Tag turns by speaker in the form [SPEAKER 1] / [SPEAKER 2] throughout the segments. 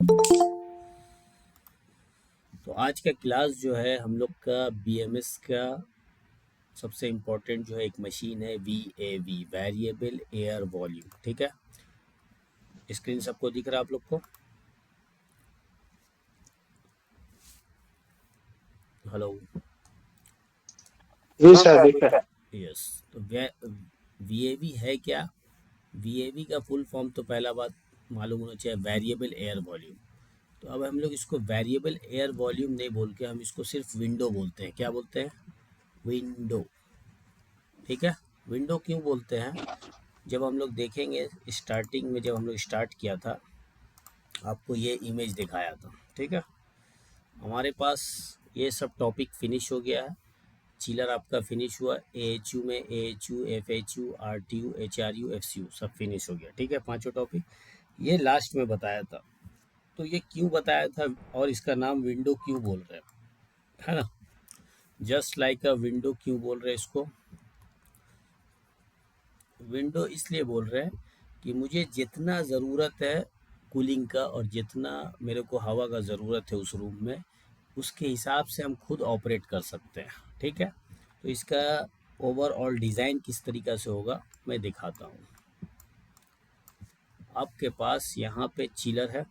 [SPEAKER 1] तो आज का क्लास जो है हम लोग का बीएमएस का सबसे इम्पोर्टेंट जो है एक मशीन है वीएवी, वेरिएबल एयर वॉल्यूम। ठीक है, स्क्रीन सबको दिख रहा है आप लोग को? हेलो।
[SPEAKER 2] जी सर, दिख रहा है।
[SPEAKER 1] यस। तो वीएवी है क्या? वीएवी का फुल फॉर्म तो पहला बात मालूम होना चाहिए, वेरिएबल एयर वॉल्यूम। तो अब हम लोग इसको वेरिएबल एयर वॉल्यूम नहीं बोल के हम इसको सिर्फ विंडो बोलते हैं। क्या बोलते हैं? विंडो। ठीक है, विंडो क्यों बोलते हैं? जब हम लोग देखेंगे स्टार्टिंग में, जब हम लोग स्टार्ट किया था आपको ये इमेज दिखाया था। ठीक है, हमारे पास ये सब टॉपिक फिनिश हो गया है। चिलर आपका फिनिश हुआ, एएचयू में एएचयू, एफएचयू, आरटीयू, एचआरयू, एफसीयू सब फिनिश हो गया। ठीक है, पांचों टॉपिक ये लास्ट में बताया था। तो ये क्यों बताया था और इसका नाम विंडो क्यों बोल रहे हैं, है ना? जस्ट लाइक अ विंडो क्यों बोल रहे हैं इसको? विंडो इसलिए बोल रहे हैं कि मुझे जितना ज़रूरत है कूलिंग का और जितना मेरे को हवा का ज़रूरत है उस रूम में, उसके हिसाब से हम खुद ऑपरेट कर सकते हैं। ठीक है, तो इसका ओवरऑल डिज़ाइन किस तरीक़ा से होगा मैं दिखाता हूँ। आपके पास यहाँ पे चिलर है,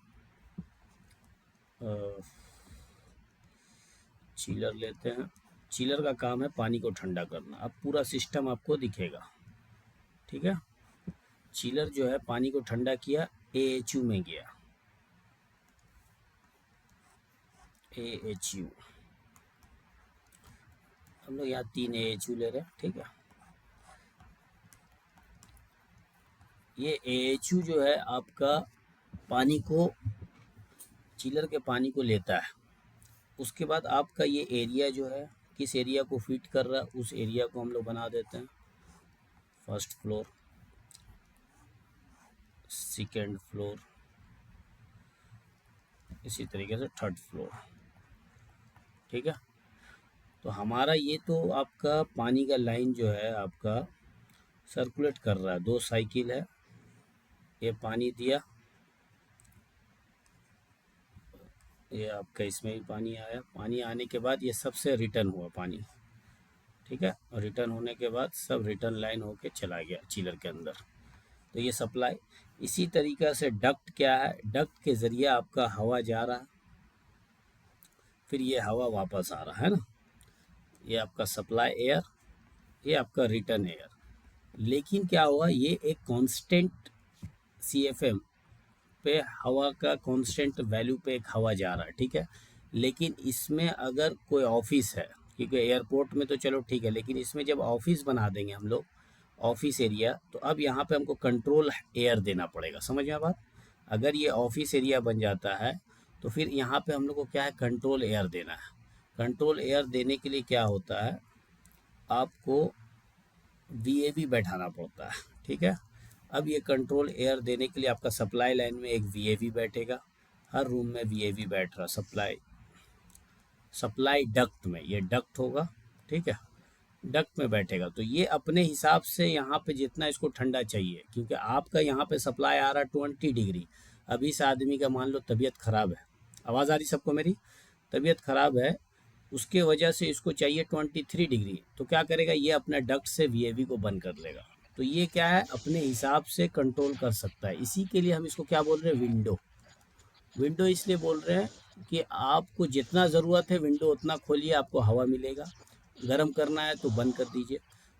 [SPEAKER 1] चिलर लेते हैं। चिलर का काम है पानी को ठंडा करना। अब पूरा सिस्टम आपको दिखेगा। ठीक है, चिलर जो है पानी को ठंडा किया, एएचयू में गया, एएचयू। हम लोग यहाँ 3 एएचयू ले रहे हैं। ठीक है, ये एएचयू जो है आपका पानी को, चिलर के पानी को लेता है। उसके बाद आपका ये एरिया जो है किस एरिया को फिट कर रहा है उस एरिया को हम लोग बना देते हैं। फर्स्ट फ्लोर, सेकेंड फ्लोर, इसी तरीके से थर्ड फ्लोर। ठीक है, तो हमारा ये तो आपका पानी का लाइन जो है आपका सर्कुलेट कर रहा है। 2 साइकिल है, ये पानी दिया, ये आपका इसमें भी पानी आया। पानी आने के बाद ये सबसे रिटर्न हुआ पानी। ठीक है, और रिटर्न होने के बाद सब रिटर्न लाइन होके चला गया चिलर के अंदर। तो ये सप्लाई। इसी तरीक़ा से डक्ट क्या है? डक्ट के ज़रिए आपका हवा जा रहा है, फिर ये हवा वापस आ रहा है ना। ये आपका सप्लाई एयर, ये आपका रिटर्न एयर। लेकिन क्या हुआ, ये एक कांस्टेंट सीएफएम पे हवा का कांस्टेंट वैल्यू पे एक हवा जा रहा है। ठीक है, लेकिन इसमें अगर कोई ऑफिस है, क्योंकि एयरपोर्ट में तो चलो ठीक है, लेकिन इसमें जब ऑफिस बना देंगे हम लोग, ऑफिस एरिया, तो अब यहाँ पे हमको कंट्रोल एयर देना पड़ेगा। समझ में बात? अगर ये ऑफिस एरिया बन जाता है तो फिर यहाँ पे हम लोग को क्या है, कंट्रोल एयर देना है। कंट्रोल एयर देने के लिए क्या होता है, आपको वीएवी बैठाना पड़ता है। ठीक है, अब ये कंट्रोल एयर देने के लिए आपका सप्लाई लाइन में एक वीएवी बैठेगा। हर रूम में वीएवी बैठ रहा, सप्लाई डक्ट में, ये डक्ट होगा। ठीक है, डक्ट में बैठेगा तो ये अपने हिसाब से यहाँ पे जितना इसको ठंडा चाहिए, क्योंकि आपका यहाँ पे सप्लाई आ रहा 20 डिग्री। अब इस आदमी का मान लो तबीयत ख़राब है, आवाज़ आ रही सबको मेरी? तबीयत ख़राब है, उसके वजह से इसको चाहिए 23 डिग्री। तो क्या करेगा, ये अपना डक्ट से वीएवी को बंद कर लेगा। तो ये क्या है, अपने हिसाब से कंट्रोल कर सकता है। इसी के लिए हम इसको क्या बोल रहे हैं, विंडो। विंडो इसलिए बोल रहे हैं कि आपको जितना ज़रूरत है विंडो उतना खोलिए, आपको हवा मिलेगा। गर्म करना है तो बंद कर दीजिए।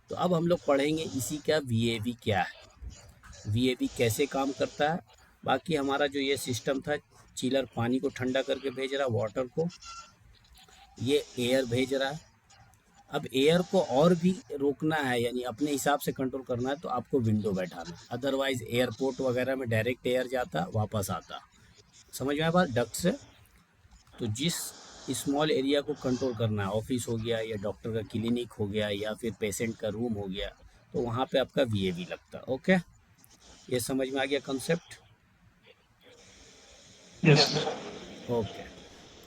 [SPEAKER 1] तो अब हम लोग पढ़ेंगे इसी का वीएवी क्या है, वीएवी कैसे काम करता है। बाकी हमारा जो ये सिस्टम था, चिलर पानी को ठंडा करके भेज रहा, वाटर को, ये एयर भेज रहा है। अब एयर को और भी रोकना है, यानी अपने हिसाब से कंट्रोल करना है, तो आपको विंडो बैठाना। अदरवाइज एयरपोर्ट वगैरह में डायरेक्ट एयर जाता वापस आता। समझ में आया बात? डक्ट से। तो जिस स्मॉल एरिया को कंट्रोल करना है, ऑफिस हो गया या डॉक्टर का क्लिनिक हो गया या फिर पेशेंट का रूम हो गया, तो वहाँ पे आपका वीएवी लगता है। ओके, ये समझ में आ गया कॉन्सेप्ट?
[SPEAKER 2] यस।
[SPEAKER 1] ओके,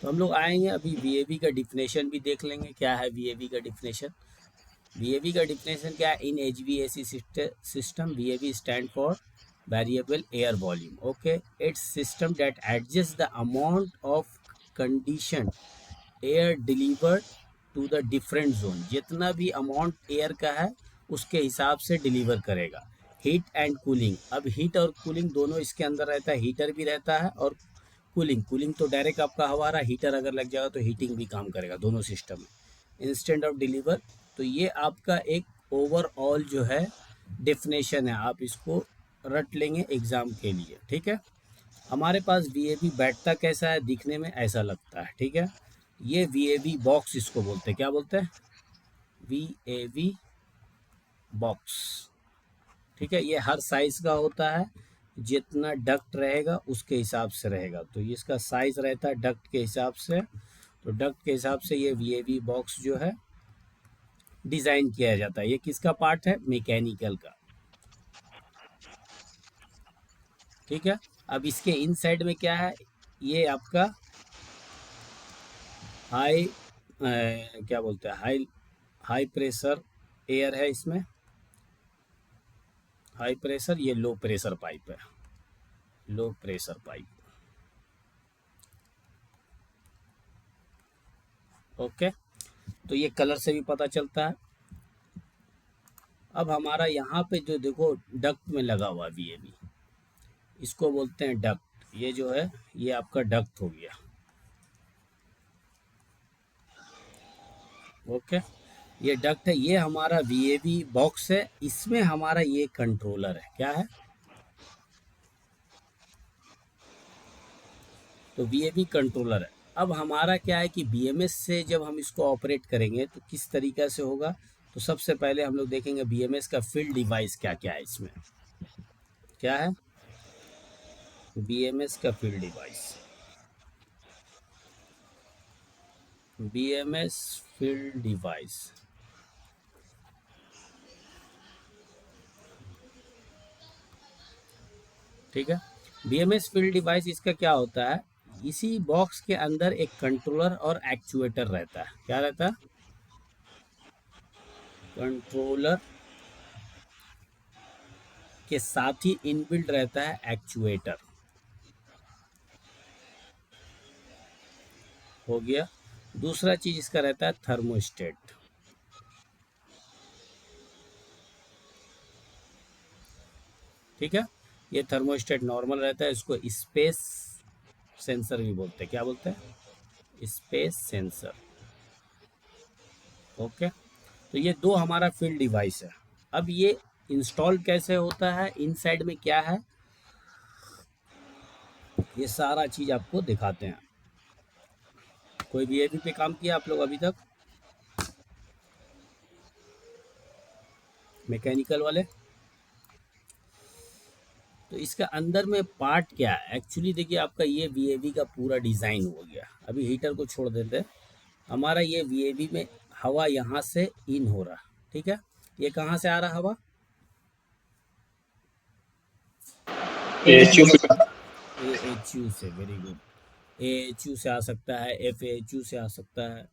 [SPEAKER 1] तो हम लोग आएंगे अभी वीएवी का डिफिनेशन भी देख लेंगे। क्या है वीएवी का डिफिनेशन? वीएवी का डिफिनेशन क्या है? In HVAC system VAV stand for variable air volume. Okay, it's system that adjusts the amount of conditioned air delivered to the different zone. जितना भी अमाउंट एयर का है उसके हिसाब से डिलीवर करेगा. Heat and cooling. अब हीट और कूलिंग दोनों इसके अंदर रहता है. हीटर भी रहता है और कूलिंग. कूलिंग तो डायरेक्ट आपका हवा रहा. हीटर अगर लग जाएगा तो हीटिंग भी काम करेगा. दोनों सिस्टम में इंस्टेंट ऑफ डिलीवर. तो ये आपका एक ओवरऑल जो है डेफिनेशन है. आप इसको रट लेंगे एग्जाम के लिए. ठीक है. हमारे पास वीएवी बैठता कैसा है, दिखने में ऐसा लगता है. ठीक है. ये वीएवी बॉक्स इसको बोलते हैं. क्या बोलते हैं? वीएवी बॉक्स. ठीक है. ये हर साइज का होता है. जितना डक्ट रहेगा उसके हिसाब से रहेगा. तो इसका साइज रहता है डक्ट के हिसाब से. तो डक्ट के हिसाब से ये वीएवी बॉक्स जो है डिज़ाइन किया जाता है. ये किसका पार्ट है? मैकेनिकल का. ठीक है. अब इसके इनसाइड में क्या है? ये आपका हाई क्या बोलते हैं, हाई प्रेशर एयर है इसमें. High pressure. ये लो प्रेशर पाइप है. Low pressure pipe. ओके. तो ये कलर से भी पता चलता है. अब हमारा यहाँ पे जो देखो डक्ट में लगा हुआ वीएवी, इसको बोलते हैं डक्ट. ये जो है ये आपका डक्ट हो गया. ओके. ये डक्ट है. ये हमारा वीएवी बॉक्स है. इसमें हमारा ये कंट्रोलर है. क्या है? तो वीएवी कंट्रोलर है. अब हमारा क्या है कि बीएमएस से जब हम इसको ऑपरेट करेंगे तो किस तरीका से होगा. तो सबसे पहले हम लोग देखेंगे बीएमएस का फील्ड डिवाइस क्या क्या है इसमें. क्या है? बीएमएस का field device. BMS field device. ठीक है. बीएमएस फील्ड डिवाइस इसका क्या होता है? इसी बॉक्स के अंदर एक कंट्रोलर और एक्चुएटर रहता है. क्या रहता है? कंट्रोलर के साथ ही इनबिल्ट रहता है एक्चुएटर. हो गया. दूसरा चीज इसका रहता है थर्मोस्टेट. ठीक है. ये थर्मोस्टेट नॉर्मल रहता है. इसको स्पेस सेंसर भी बोलते हैं. क्या बोलते हैं? Space sensor. ओके. तो ये दो हमारा फील्ड डिवाइस है. अब ये इंस्टॉल कैसे होता है, इनसाइड में क्या है, ये सारा चीज आपको दिखाते हैं. कोई भी एवी पे काम किया आप लोग अभी तक? मैकेनिकल वाले. तो इसका अंदर में पार्ट क्या है एक्चुअली. देखिए आपका ये वीएवी का पूरा डिज़ाइन हो गया. अभी हीटर को छोड़ देते हैं. हमारा ये वीएवी में हवा यहाँ से इन हो रहा. ठीक है. ये कहाँ से आ रहा हवा?
[SPEAKER 2] एएचयू
[SPEAKER 1] एएचयू से. Very good. एएचयू से आ सकता है, एफएचयू से आ सकता है,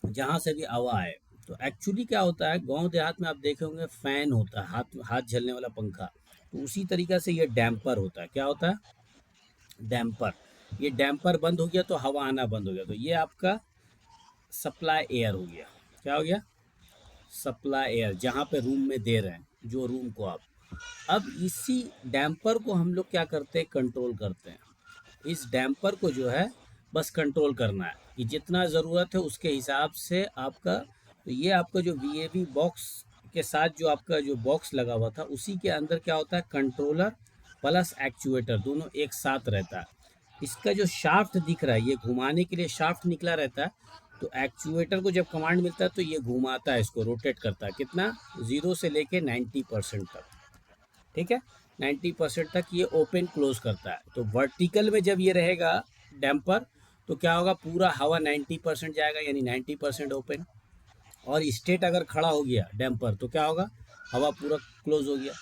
[SPEAKER 1] जहाँ से भी हवा आए. तो एक्चुअली क्या होता है, गांव देहात में आप देखे होंगे फैन होता है, हाथ हाथ झलने वाला पंखा. तो उसी तरीका से ये डैम्पर होता है. क्या होता है? डैम्पर. ये डैम्पर बंद हो गया तो हवा आना बंद हो गया. तो ये आपका सप्लाई एयर हो गया. क्या हो गया? Supply air. जहाँ पे रूम में दे रहे हैं, जो रूम को आप. अब इसी डैम्पर को हम लोग क्या करते हैं, कंट्रोल करते हैं. इस डैम्पर को जो है बस कंट्रोल करना है कि जितना ज़रूरत है उसके हिसाब से आपका. तो ये आपका जो वीएवी बॉक्स के साथ जो आपका जो बॉक्स लगा हुआ था उसी के अंदर क्या होता है, कंट्रोलर प्लस एक्चुएटर दोनों एक साथ रहता है. इसका जो शाफ्ट दिख रहा है, ये घुमाने के लिए शाफ्ट निकला रहता है. तो एक्चुएटर को जब कमांड मिलता है तो ये घुमाता है, इसको रोटेट करता है. कितना? 0 से लेके 90% तक. ठीक है. 90% तक ये ओपन क्लोज करता है. तो वर्टिकल में जब ये रहेगा डैम्पर, तो क्या होगा, पूरा हवा 90% जाएगा, यानी 90% ओपन. और स्टेट अगर खड़ा हो गया डैम्पर तो क्या होगा, हवा पूरा क्लोज हो गया.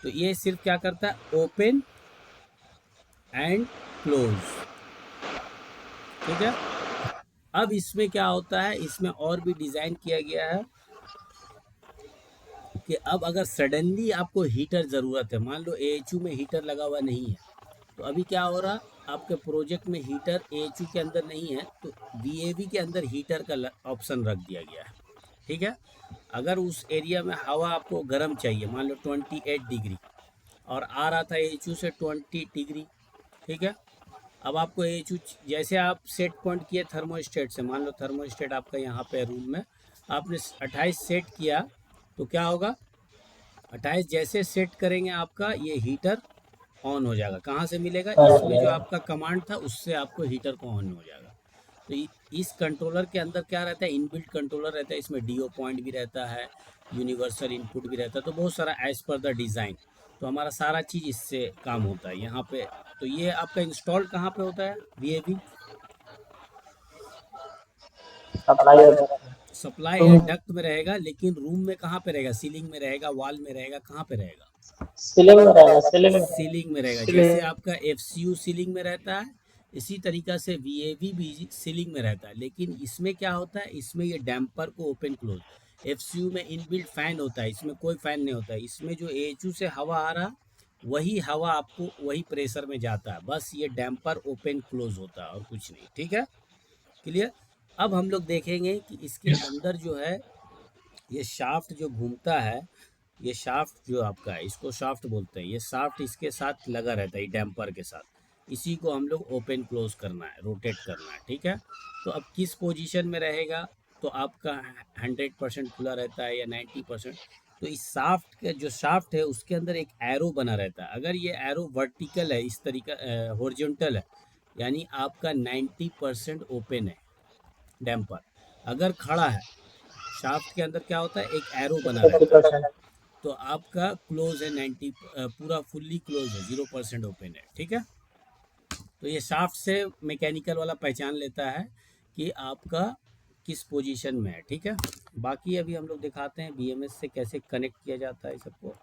[SPEAKER 1] तो ये सिर्फ क्या करता है, ओपन एंड क्लोज. ठीक है. अब इसमें क्या होता है, इसमें और भी डिज़ाइन किया गया है कि अब अगर सडनली आपको हीटर ज़रूरत है, मान लो एएचयू में हीटर लगा हुआ नहीं है, तो अभी क्या हो रहा, आपके प्रोजेक्ट में हीटर एएचयू के अंदर नहीं है, तो वीएवी के अंदर हीटर का ऑप्शन रख दिया गया है। ठीक है, अगर उस एरिया में हवा आपको गर्म चाहिए, मान लो 28 डिग्री और आ रहा था एएचयू से 20 डिग्री, ठीक है, अब आपको एएचयू जैसे आप सेट पॉइंट किए थर्मोस्टेट से, मान लो थर्मोस्टेट आपका यहाँ पे रूम में आपने 28 सेट किया, तो क्या होगा, 28 जैसे सेट करेंगे आपका ये हीटर ऑन हो जाएगा। कहाँ से मिलेगा, इसमें जो आपका कमांड था उससे आपको हीटर को ऑन हो जाएगा। तो इस कंट्रोलर के अंदर क्या रहता है, इनबिल्ट कंट्रोलर रहता है, इसमें डीओ पॉइंट भी रहता है, यूनिवर्सल इनपुट भी रहता है, तो बहुत सारा एज पर द डिज़ाइन, तो हमारा सारा चीज़ इससे काम होता है यहाँ पे। तो ये आपका इंस्टॉल कहाँ पे होता है वीएवी,
[SPEAKER 2] सप्लाई होता है।
[SPEAKER 1] सप्लाई है डक्ट में रहेगा, लेकिन रूम में कहाँ पे रहेगा, सीलिंग में रहेगा, वॉल में रहेगा, कहाँ पे रहेगा,
[SPEAKER 2] सीलिंग में रहेगा, सीलिंग में रहेगा।
[SPEAKER 1] सीलिंग में रहेगा। जैसे
[SPEAKER 2] सीलिंग
[SPEAKER 1] आपका एफसीयू सीलिंग में रहता है, इसी तरीका से वीएवी भी सीलिंग में रहता है, लेकिन इसमें क्या होता है, इसमें ये डैम्पर को ओपन क्लोज, एफसीयू में इनबिल्ट फैन होता है, इसमें कोई फैन नहीं होता है, इसमें जो एएचयू से हवा आ रहा वही हवा आपको वही प्रेशर में जाता है, बस ये डैम्पर ओपन क्लोज होता है और कुछ नहीं। ठीक है, क्लियर। अब हम लोग देखेंगे कि इसके अंदर जो है ये शाफ्ट जो घूमता है, ये शाफ्ट जो आपका है इसको शाफ्ट बोलते हैं, ये शाफ्ट इसके साथ लगा रहता है डैम्पर के साथ, इसी को हम लोग ओपन क्लोज करना है, रोटेट करना है। ठीक है, तो अब किस पोजीशन में रहेगा, तो आपका 100% खुला रहता है या 90%, तो इस शाफ्ट के जो शाफ्ट है उसके अंदर एक एरो बना रहता है, अगर ये एरो वर्टिकल है इस तरीका हॉरिजॉन्टल है, यानी आपका 90% ओपन है डैम्पर, अगर खड़ा है शाफ्ट के अंदर क्या होता है एक एरो बना रहता है,
[SPEAKER 2] 50%।
[SPEAKER 1] तो आपका क्लोज है 90, पूरा फुल्ली क्लोज है, 0% ओपन है। ठीक है, तो ये शाफ्ट से मैकेनिकल वाला पहचान लेता है कि आपका किस पोजीशन में है। ठीक है, बाकी अभी हम लोग दिखाते हैं बीएमएस से कैसे कनेक्ट किया जाता है सबको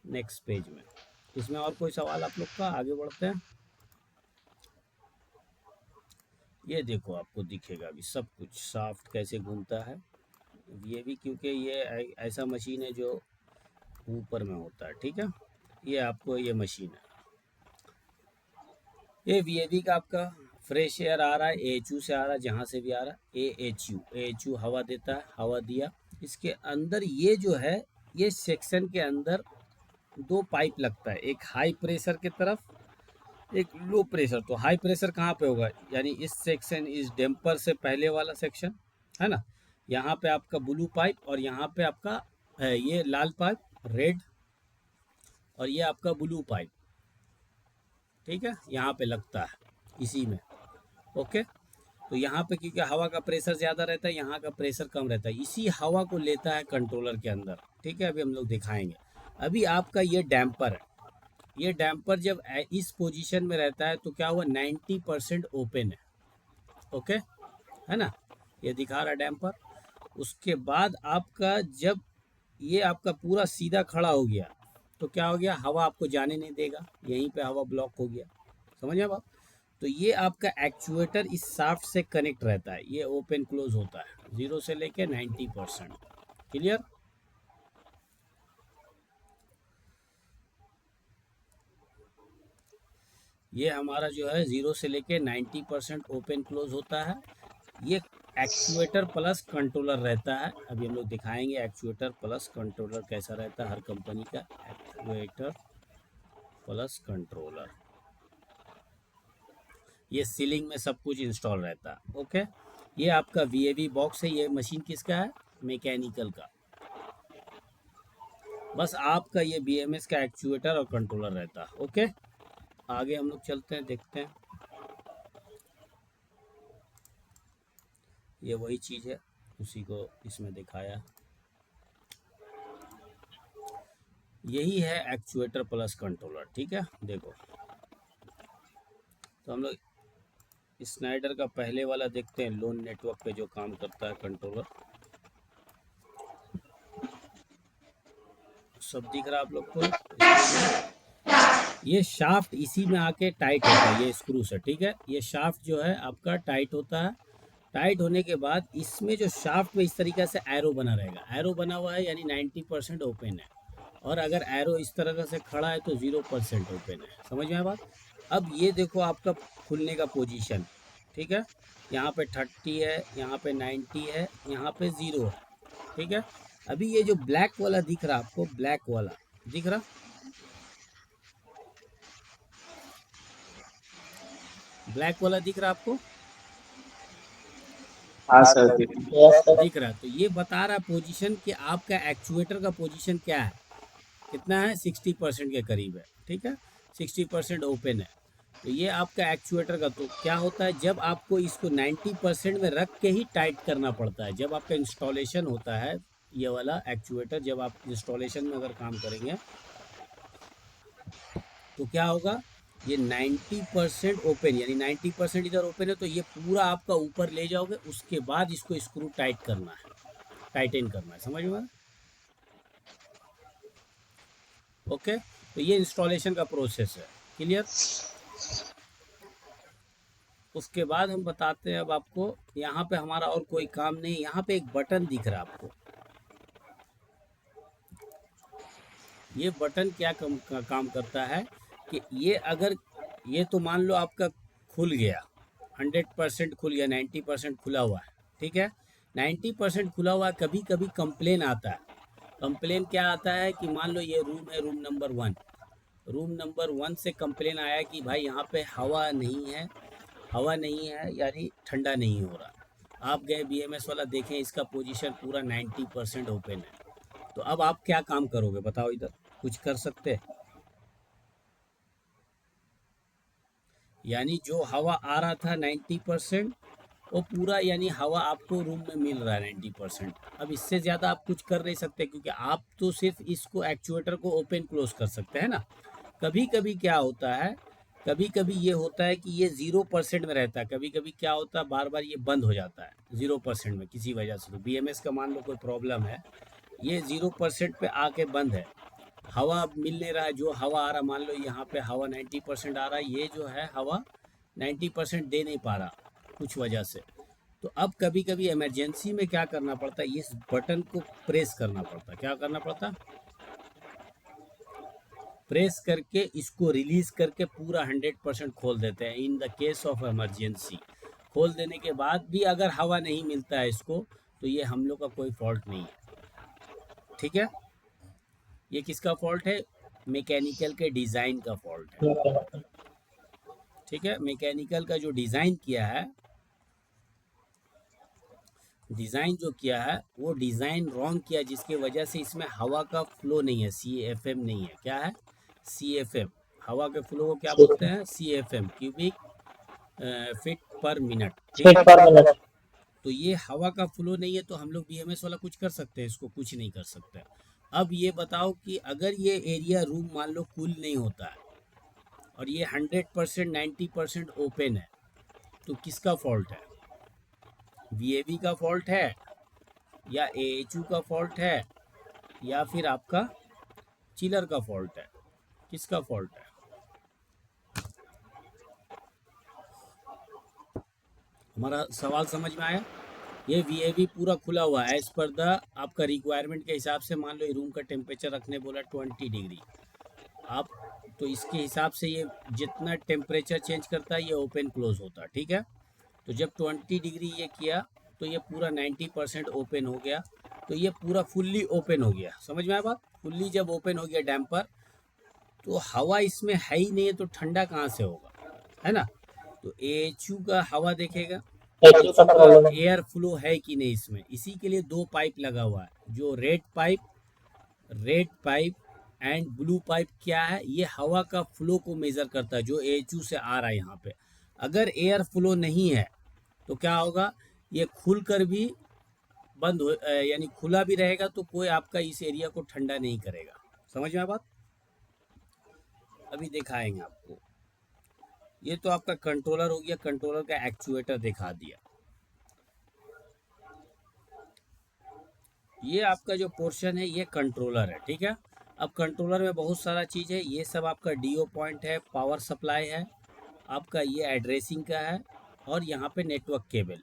[SPEAKER 1] नेक्स्ट पेज में। इसमें और कोई सवाल आप लोग का, आगे बढ़ते हैं। ये देखो आपको दिखेगा अभी सब कुछ, शाफ्ट कैसे घूमता है, ये भी क्योंकि ये ऐसा मशीन है जो ऊपर में होता है। ठीक है, ये आपको ये मशीन है, ये वीएवी का आपका फ्रेश एयर आ रहा है, एएचयू से आ रहा है, जहाँ से भी आ रहा है एएचयू हवा देता है, हवा दिया, इसके अंदर ये जो है ये सेक्शन के अंदर दो पाइप लगता है, एक हाई प्रेशर की तरफ, एक लो प्रेशर। तो हाई प्रेशर कहाँ पे होगा, यानी इस सेक्शन, इस डैम्पर से पहले वाला सेक्शन है ना, यहाँ पे आपका ब्लू पाइप और यहाँ पे आपका है ये लाल पाइप रेड, और ये आपका ब्लू पाइप। ठीक है, यहाँ पे लगता है इसी में। ओके, तो यहाँ पे क्योंकि हवा का प्रेशर ज़्यादा रहता है, यहाँ का प्रेशर कम रहता है, इसी हवा को लेता है कंट्रोलर के अंदर। ठीक है, अभी हम लोग दिखाएंगे। अभी आपका ये डैम्पर है, ये डैम्पर जब इस पोजीशन में रहता है तो क्या हुआ, 90% ओपन है। ओके, है ना, ये दिखा रहा है डैम्पर। उसके बाद आपका जब ये आपका पूरा सीधा खड़ा हो गया तो क्या हो गया, हवा आपको जाने नहीं देगा, यहीं पे हवा ब्लॉक हो गया, समझ आप। तो ये आपका एक्चुएटर इस शाफ्ट से कनेक्ट रहता है, ये ओपन क्लोज होता है 0 से लेके 90%। क्लियर, ये हमारा जो है 0 से लेके 90% ओपन क्लोज होता है, ये एक्चुएटर प्लस कंट्रोलर रहता है। अभी हम लोग दिखाएंगे एक्चुएटर प्लस कंट्रोलर कैसा रहता है, हर कंपनी का एक्चुएटर प्लस कंट्रोलर, ये सीलिंग में सब कुछ इंस्टॉल रहता है। ओके, ये आपका वीएवी बॉक्स है, ये मशीन किसका है, मैकेनिकल का, बस आपका ये बीएमएस का एक्चुएटर और कंट्रोलर रहता है। ओके, आगे हम लोग चलते हैं, देखते हैं। ये वही चीज़ है, उसी को इसमें दिखाया, यही है एक्चुएटर प्लस कंट्रोलर। ठीक है, देखो तो हम लोग स्नाइडर का पहले वाला देखते हैं, लोन नेटवर्क पे जो काम करता है कंट्रोलर, सब दिख रहा है आप लोग को स्क्रीन में। ये शाफ्ट इसी में आके टाइट होता है, ये स्क्रू से। ठीक है, ये शाफ्ट जो है आपका टाइट होता है, टाइट होने के बाद इसमें जो शाफ्ट में इस तरीके से एरो बना रहेगा, एरो बना हुआ है यानी 90% ओपन है, और अगर एरो इस तरह से खड़ा है तो 0% ओपन है। समझ में आया बात? अब ये देखो आपका खुलने का पोजीशन, ठीक है, यहाँ पे 30 है, यहाँ पे 90 है, यहाँ पे 0 है, ठीक है। अभी ये जो ब्लैक वाला दिख रहा आपको, ब्लैक वाला दिख रहा, ब्लैक वाला दिख रहा आपको,
[SPEAKER 3] हाँ सर।
[SPEAKER 2] Yes sir.
[SPEAKER 1] दिख रहा है, तो ये बता रहा पोजीशन कि आपका एक्चुएटर का पोजीशन क्या है, कितना है, 60% के करीब है, ठीक है, 60% ओपन है। तो ये आपका एक्चुएटर का, तो क्या होता है जब आपको इसको 90% में रख के ही टाइट करना पड़ता है, जब आपका इंस्टॉलेशन होता है ये वाला एक्चुएटर, जब आप इंस्टॉलेशन में अगर काम करेंगे तो क्या होगा, ये 90% ओपन, यानी 90% इधर ओपन है, तो ये पूरा आपका ऊपर ले जाओगे, उसके बाद इसको स्क्रू टाइट करना है, टाइटन करना है। समझ में? ओके, तो ये इंस्टॉलेशन का प्रोसेस है, क्लियर। उसके बाद हम बताते हैं अब आपको, यहाँ पे हमारा और कोई काम नहीं, यहाँ पे एक बटन दिख रहा है आपको, ये बटन क्या काम करता है कि ये अगर, ये तो मान लो आपका खुल गया, 100% खुल गया, 90% खुला हुआ है, ठीक है, 90% खुला हुआ है, कभी कभी कंप्लेन आता है। कंप्लेन क्या आता है कि मान लो ये रूम है, रूम नंबर 1, रूम नंबर 1 से कंप्लेन आया कि भाई यहाँ पे हवा नहीं है, हवा नहीं है यानी ठंडा नहीं हो रहा। आप गए BMS वाला देखें, इसका पोजीशन पूरा 90% ओपन है। तो अब आप क्या काम करोगे बताओ, इधर कुछ कर सकते हैं? यानी जो हवा आ रहा था 90%, वो पूरा, यानी हवा आपको रूम में मिल रहा है 90%। अब इससे ज़्यादा आप कुछ कर नहीं सकते, क्योंकि आप तो सिर्फ इसको एक्चुएटर को ओपन क्लोज कर सकते हैं ना। कभी कभी क्या होता है, कभी कभी ये होता है कि ये 0% में रहता है, कभी कभी क्या होता है बार बार ये बंद हो जाता है 0% में किसी वजह से। तो BMS का मान लो कोई प्रॉब्लम है, ये 0% पे आके बंद है, हवा मिल नहीं रहा है, जो हवा आ रहा, मान लो यहाँ पे हवा 90% आ रहा है, ये जो है हवा 90% दे नहीं पा रहा कुछ वजह से। तो अब कभी कभी इमरजेंसी में क्या करना पड़ता है, इस बटन को प्रेस करना पड़ता है। क्या करना पड़ता है? प्रेस करके इसको रिलीज करके पूरा 100% खोल देते हैं in the case of emergency. खोल देने के बाद भी अगर हवा नहीं मिलता है इसको, तो ये हम लोग का कोई फॉल्ट नहीं है, ठीक है। ये किसका फॉल्ट है? मैकेनिकल के डिज़ाइन का फॉल्ट है, ठीक है। मैकेनिकल का जो डिज़ाइन किया है, डिज़ाइन जो किया है वो डिज़ाइन रॉन्ग किया, जिसकी वजह से इसमें हवा का फ्लो नहीं है, CFM नहीं है। क्या है? CFM। हवा के फ्लो को क्या बोलते हैं? CFM, cubic feet per minute, ठीक
[SPEAKER 2] फीट
[SPEAKER 1] है।
[SPEAKER 2] पर मिनट।
[SPEAKER 1] तो ये हवा का फ्लो नहीं है, तो हम लोग BMS वाला कुछ कर सकते हैं? इसको कुछ नहीं कर सकते। अब ये बताओ कि अगर ये एरिया रूम मान लो कूल नहीं होता है, और ये 100% 90% ओपन है, तो किसका फॉल्ट है? VAV का फॉल्ट है, या AHU का फॉल्ट है, या फिर आपका चिलर का फॉल्ट है? किसका फॉल्ट है? हमारा सवाल समझ में आया? ये VAV पूरा खुला हुआ है एज पर द आपका रिक्वायरमेंट के हिसाब से। मान लो रूम का टेम्परेचर रखने बोला 20 डिग्री, आप तो इसके हिसाब से ये जितना टेम्परेचर चेंज करता है ये ओपन क्लोज होता है, ठीक है। तो जब 20 डिग्री ये किया तो ये पूरा 90% ओपन हो गया, तो ये पूरा फुल्ली ओपन हो गया। समझ में आया बात? फुल्ली जब ओपन हो गया डैम्पर, तो हवा इसमें है ही नहीं है, तो ठंडा कहाँ से होगा, है ना। तो AHU का हवा देखेगा,
[SPEAKER 2] एचयू का प्रॉब्लम है।
[SPEAKER 1] एयर फ्लो है कि नहीं इसमें। इसी के लिए 2 पाइप लगा हुआ है, जो red pipe and blue pipe क्या है, ये हवा का फ्लो को मेजर करता है, जो AHU से आ रहा है यहाँ पे। अगर एयर फ्लो नहीं है तो क्या होगा, ये खुल कर भी बंद हो, यानी खुला भी रहेगा तो कोई आपका इस एरिया को ठंडा नहीं करेगा। समझ में आ बात? अभी दिखाएंगे आपको। ये तो आपका कंट्रोलर हो गया, कंट्रोलर का एक्चुएटर दिखा दिया। ये आपका जो पोर्शन है ये कंट्रोलर है, ठीक है। अब कंट्रोलर में बहुत सारा चीज़ है, ये सब आपका DO पॉइंट है, पावर सप्लाई है, आपका ये एड्रेसिंग का है, और यहाँ पे नेटवर्क केबल,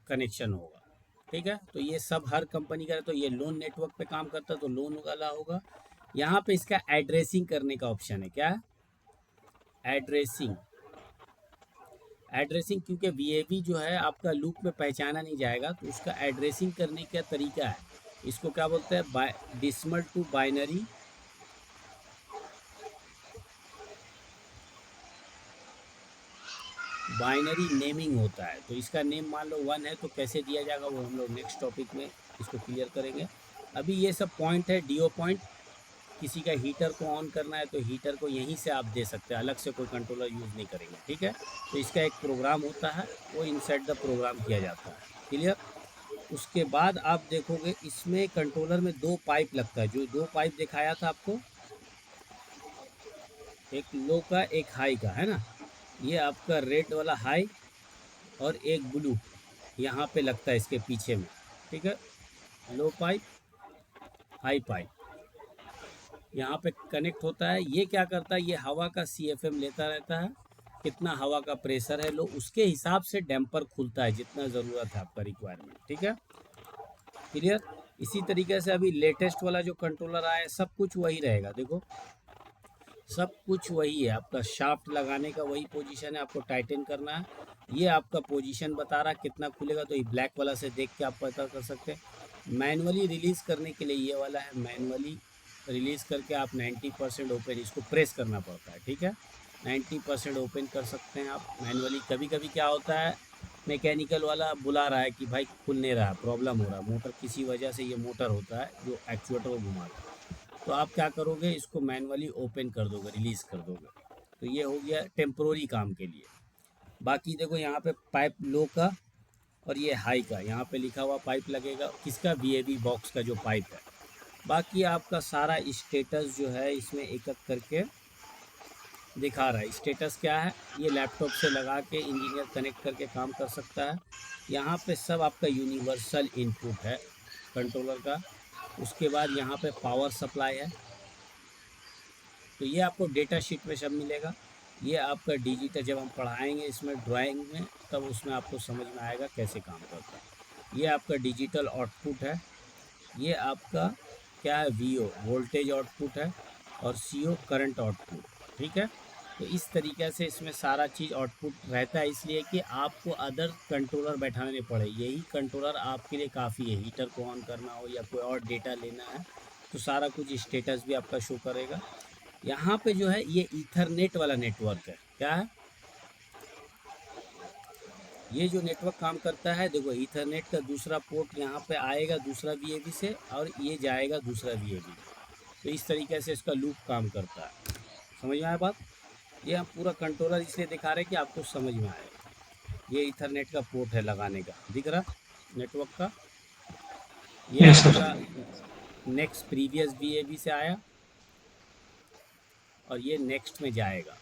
[SPEAKER 1] कनेक्शन होगा। ठीक है, तो ये सब हर कंपनी का है। तो ये लोन नेटवर्क पे काम करता है तो लोन वाला होगा। यहाँ पे इसका एड्रेसिंग करने का ऑप्शन है। क्या है? एड्रेसिंग। एड्रेसिंग, क्योंकि वीएवी जो है आपका लूप में पहचाना नहीं जाएगा, तो उसका एड्रेसिंग करने का तरीका है, इसको क्या बोलते हैं? Decimal to binary binary naming होता है। तो इसका नेम मान लो 1 है, तो कैसे दिया जाएगा वो हम लोग नेक्स्ट टॉपिक में इसको क्लियर करेंगे। अभी ये सब पॉइंट है, डीओ पॉइंट। किसी का हीटर को ऑन करना है तो हीटर को यहीं से आप दे सकते हैं, अलग से कोई कंट्रोलर यूज़ नहीं करेंगे। ठीक है, तो इसका एक प्रोग्राम होता है, वो इनसाइड द प्रोग्राम किया जाता है। क्लियर? उसके बाद आप देखोगे इसमें कंट्रोलर में 2 पाइप लगता है, जो 2 पाइप दिखाया था आपको, एक लो का एक हाई का, है ना? ये आपका रेड वाला हाई और एक ब्लू यहाँ पे लगता है इसके पीछे में। ठीक है, लो पाइप, हाई पाइप यहाँ पे कनेक्ट होता है। ये क्या करता है? ये हवा का CFM लेता रहता है, कितना हवा का प्रेशर है लो, उसके हिसाब से डैम्पर खुलता है जितना ज़रूरत है आपका रिक्वायरमेंट। ठीक है, क्लियर? इसी तरीके से अभी लेटेस्ट वाला जो कंट्रोलर आया है सब कुछ वही रहेगा। देखो सब कुछ वही है, आपका शाफ्ट लगाने का वही पोजीशन है, आपको टाइटन करना है। ये आपका पोजीशन बता रहा है कितना खुलेगा, तो ये ब्लैक वाला से देख के आप पता कर सकते हैं। मैनुअली रिलीज़ करने के लिए ये वाला है, मैनुअली रिलीज़ करके आप 90% ओपन, इसको प्रेस करना पड़ता है। ठीक है, 90% ओपन कर सकते हैं आप मैनुअली। कभी कभी क्या होता है, मैकेनिकल वाला बुला रहा है कि भाई खुल नहीं रहा, प्रॉब्लम हो रहा है मोटर, किसी वजह से ये मोटर होता है जो एक्चुएटर को घुमाता है, तो आप क्या करोगे, इसको मैनुअली ओपन कर दोगे, रिलीज़ कर दोगे। तो ये हो गया टेम्प्रोरी काम के लिए। बाकी देखो यहाँ पे पाइप लो का और ये हाई का, यहाँ पे लिखा हुआ पाइप लगेगा, किसका? VAV बॉक्स का जो पाइप है। बाकी आपका सारा स्टेटस जो है इसमें एक एक करके दिखा रहा है। स्टेटस क्या है? ये लैपटॉप से लगा के इंजीनियर कनेक्ट करके काम कर सकता है। यहाँ पे सब आपका यूनिवर्सल इनपुट है कंट्रोलर का। उसके बाद यहाँ पे पावर सप्लाई है, तो ये आपको डेटा शीट में सब मिलेगा। ये आपका डिजिटल, जब हम पढ़ाएंगे इसमें ड्राइंग में, तब उसमें आपको समझ में आएगा कैसे काम करता है। ये आपका डिजिटल आउटपुट है। ये आपका क्या है? VO वोल्टेज आउटपुट है, और CO करंट आउटपुट। ठीक है, तो इस तरीके से इसमें सारा चीज़ आउटपुट रहता है, इसलिए कि आपको अदर कंट्रोलर बैठाने नहीं पड़े। यही कंट्रोलर आपके लिए काफ़ी है, हीटर को ऑन करना हो या कोई और डेटा लेना है तो सारा कुछ स्टेटस भी आपका शो करेगा। यहाँ पे जो है ये ईथरनेट वाला नेटवर्क है। क्या है? ये जो नेटवर्क काम करता है, देखो ईथरनेट का दूसरा पोर्ट यहाँ पे आएगा दूसरा VAV से, और ये जाएगा दूसरा VAV। तो इस तरीके से इसका लूप काम करता है। समझ में आया बात? ये हम पूरा कंट्रोलर इसलिए दिखा रहे हैं कि आपको समझ में आए। ये ईथरनेट का पोर्ट है लगाने का, दिख रहा नेटवर्क का। ये
[SPEAKER 2] यस सर।
[SPEAKER 1] आपका नेक्स्ट प्रीवियस VAV से आया, और ये नेक्स्ट में जाएगा।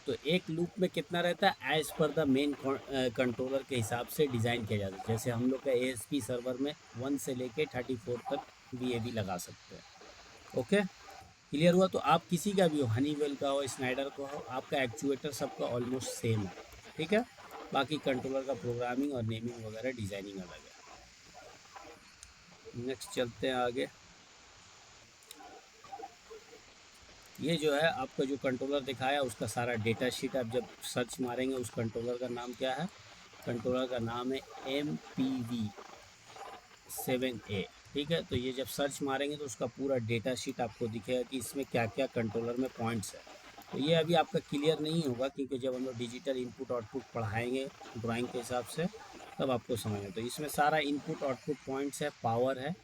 [SPEAKER 1] तो एक लूप में कितना रहता है? As per the main controller के हिसाब से डिज़ाइन किया जाता है। जैसे हम लोग का ASP सर्वर में 1 से लेके 34 तक VAV लगा सकते हैं। ओके, क्लियर हुआ? तो आप किसी का भी हो, हनीवेल का हो, स्नाइडर का हो, आपका एक्चुएटर सबका ऑलमोस्ट सेम है। ठीक है, बाकी कंट्रोलर का प्रोग्रामिंग और नेमिंग वगैरह डिज़ाइनिंग अलग है। नेक्स्ट चलते हैं आगे। ये जो है आपका जो कंट्रोलर दिखाया उसका सारा डेटा शीट, आप जब सर्च मारेंगे उस कंट्रोलर का नाम क्या है? कंट्रोलर का नाम है MPV7A। ठीक है, तो ये जब सर्च मारेंगे तो उसका पूरा डेटा शीट आपको दिखेगा कि इसमें क्या क्या कंट्रोलर में पॉइंट्स है। तो ये अभी आपका क्लियर नहीं होगा, क्योंकि जब हम लोग डिजिटल इनपुट आउटपुट पढ़ाएंगे ड्राइंग के हिसाब से तब आपको समझ में। तो इसमें सारा इनपुट आउटपुट पॉइंट्स है, पावर है।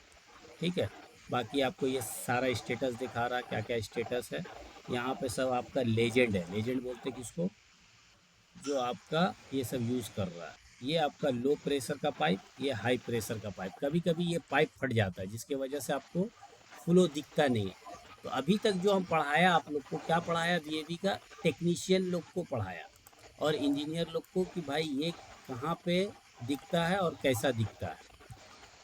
[SPEAKER 1] ठीक है, बाकी आपको ये सारा स्टेटस दिखा रहा है, क्या क्या स्टेटस है। यहाँ पे सब आपका लेजेंड है, लेजेंड बोलते किसको? जो आपका ये सब यूज़ कर रहा है। ये आपका लो प्रेशर का पाइप, ये हाई प्रेशर का पाइप। कभी कभी ये पाइप फट जाता है जिसके वजह से आपको फ्लो दिखता नहीं है। तो अभी तक जो हम पढ़ाया आप लोग को, क्या पढ़ाया? VAV का टेक्नीशियन लोग को पढ़ाया और इंजीनियर लोग को कि भाई ये कहाँ पे दिखता है और कैसा दिखता है।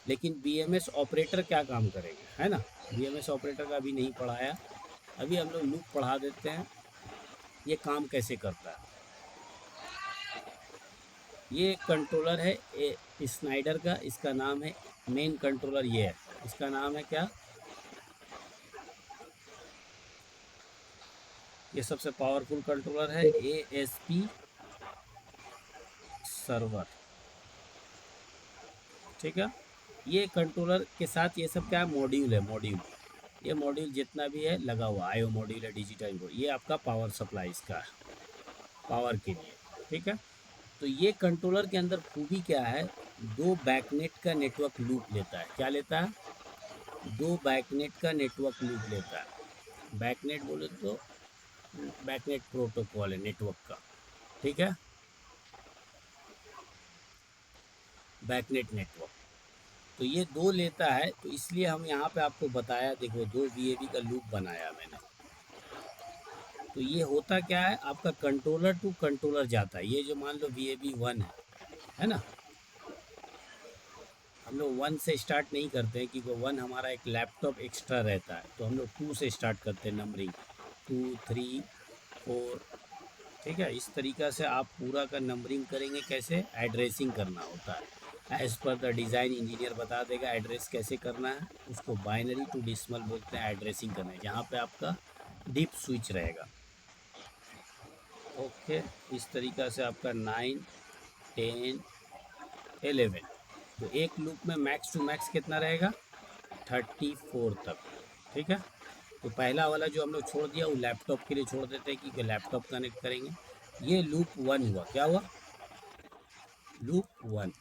[SPEAKER 1] लेकिन BMS ऑपरेटर क्या काम करेंगे, है ना? BMS ऑपरेटर का अभी नहीं पढ़ाया। अभी हम लोग लूप पढ़ा देते हैं, ये काम कैसे करता है। ये कंट्रोलर है स्नाइडर का, इसका नाम है मेन कंट्रोलर, ये है, इसका नाम है क्या, ये सबसे पावरफुल कंट्रोलर है ASP सर्वर, ठीक है। ये कंट्रोलर के साथ ये सब क्या है, मॉड्यूल है, मॉड्यूल, ये मॉड्यूल जितना भी है लगा हुआ, आईओ मॉड्यूल है, डिजिटल इनपुट, ये आपका पावर सप्लाई इसका है, पावर के लिए, ठीक है। तो ये कंट्रोलर के अंदर खूबी क्या है, दो बैकनेट का नेटवर्क लूप लेता है, क्या लेता है, दो बैकनेट का नेटवर्क लूप लेता है। बैकनेट बोले तो बैकनेट प्रोटोकॉल है नेटवर्क का, ठीक है, बैकनेट नेटवर्क। तो ये दो लेता है, तो इसलिए हम यहाँ पे आपको बताया, देखो दो वीएबी का लूप बनाया मैंने। तो ये होता क्या है, आपका कंट्रोलर टू कंट्रोलर जाता है, ये जो मान लो वीएबी 1 है ना, हम लोग 1 से स्टार्ट नहीं करते हैं क्योंकि 1 हमारा एक लैपटॉप एक्स्ट्रा रहता है, तो हम लोग 2 से स्टार्ट करते हैं नंबरिंग, 2 3 4, ठीक है। इस तरीक़ा से आप पूरा का नंबरिंग करेंगे, कैसे एड्रेसिंग करना होता है, as per the design engineer बता देगा एड्रेस कैसे करना है, उसको बाइनरी टू डिसमल बोलते हैं, एड्रेसिंग करना है, जहाँ पे आपका डीप स्विच रहेगा, ओके। इस तरीक़ा से आपका 9 10 11, तो एक लूप में मैक्स टू मैक्स कितना रहेगा, 34 तक, ठीक है। तो पहला वाला जो हम लोग छोड़ दिया वो लैपटॉप के लिए छोड़ देते हैं क्योंकि लैपटॉप कनेक्ट करेंगे। ये लूप 1 हुआ, क्या हुआ, लूप 1।